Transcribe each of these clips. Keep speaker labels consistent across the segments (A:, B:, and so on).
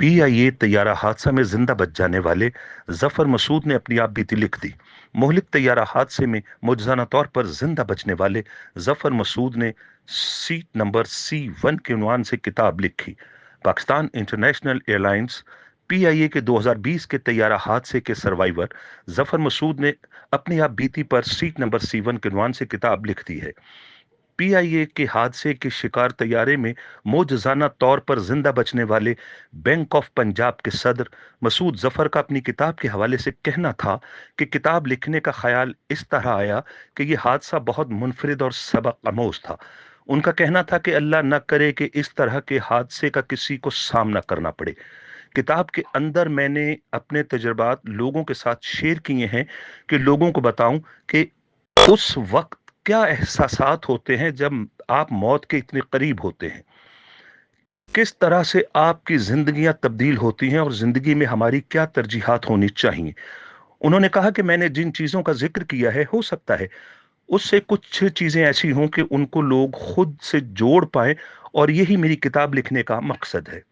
A: PIA तैयारा हादसा में जिंदा बच जाने वाले जफर मसूद ने अपनी आप बीती लिख दी। मोहलिक तैयारा हादसे में मुजजाना तौर पर जिंदा बचने वाले जफर मसूद ने सीट नंबर C1 के उन्वान से किताब लिखी। पाकिस्तान इंटरनेशनल एयरलाइंस पीआईए के 2020 के तैयारा हादसे के सर्वाइवर जफर मसूद ने अपनी आप बीती पर सीट नंबर C1 के उन्वान से किताब लिख दी है। पीआईए के हादसे के शिकार तैयारे में मोजजाना तौर पर जिंदा बचने वाले बैंक ऑफ पंजाब के सदर मसूद जफर का अपनी किताब के हवाले से कहना था कि किताब लिखने का ख्याल इस तरह आया कि यह हादसा बहुत मुनफरिद और सबक आमोज था। उनका कहना था कि अल्लाह न करे कि इस तरह के हादसे का किसी को सामना करना पड़े। किताब के अंदर मैंने अपने तजुर्बात लोगों के साथ शेयर किए हैं कि लोगों को बताऊं कि उस वक्त क्या एहसासात होते हैं जब आप मौत के इतने करीब होते हैं, किस तरह से आपकी जिंदगियां तब्दील होती हैं और जिंदगी में हमारी क्या तरजीहात होनी चाहिए। उन्होंने कहा कि मैंने जिन चीजों का जिक्र किया है, हो सकता है उससे कुछ चीजें ऐसी हों कि उनको लोग खुद से जोड़ पाए, और यही मेरी किताब लिखने का मकसद है।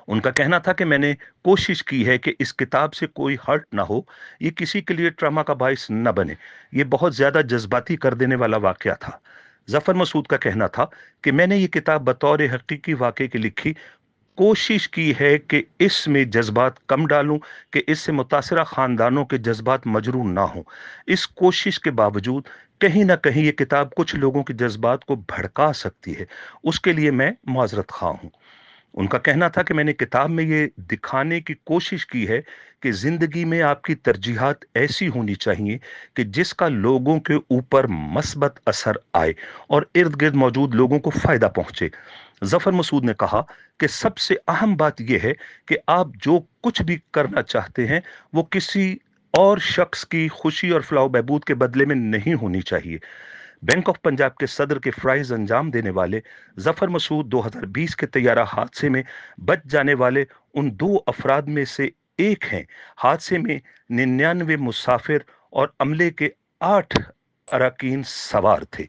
A: उनका कहना था कि मैंने कोशिश की है कि इस किताब से कोई हर्ट ना हो, ये किसी के लिए ट्रमा का बायस न बने। ये बहुत ज्यादा जज्बाती कर देने वाला वाकया था। जफर मसूद का कहना था कि मैंने ये किताब बतौर हकीकी वाकये की लिखी, कोशिश की है कि इसमें जज्बात कम डालूं कि इससे मुतासरा खानदानों के जज्बात मजरू ना हो। इस कोशिश के बावजूद कहीं ना कहीं ये किताब कुछ लोगों के जज्बात को भड़का सकती है, उसके लिए मैं माजरत खा हूं। उनका कहना था कि मैंने किताब में ये दिखाने की कोशिश की है कि जिंदगी में आपकी तरजीहात ऐसी होनी चाहिए कि जिसका लोगों के ऊपर मस्बत असर आए और इर्द गिर्द मौजूद लोगों को फायदा पहुंचे। जफर मसूद ने कहा कि सबसे अहम बात यह है कि आप जो कुछ भी करना चाहते हैं वो किसी और शख्स की खुशी और फलाह बहबूद के बदले में नहीं होनी चाहिए। बैंक ऑफ पंजाब के सदर के फ्राइज अंजाम देने वाले जफर मसूद 2020 के तैयारा हादसे में बच जाने वाले उन दो अफराद में से एक हैं। हादसे में 99 मुसाफिर और अमले के 8 अरकान सवार थे।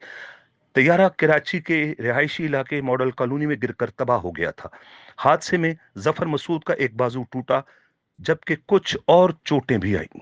A: तैयारा कराची के रिहायशी इलाके मॉडल कॉलोनी में गिरकर तबाह हो गया था। हादसे में जफर मसूद का एक बाजू टूटा, जबकि कुछ और चोटें भी आई।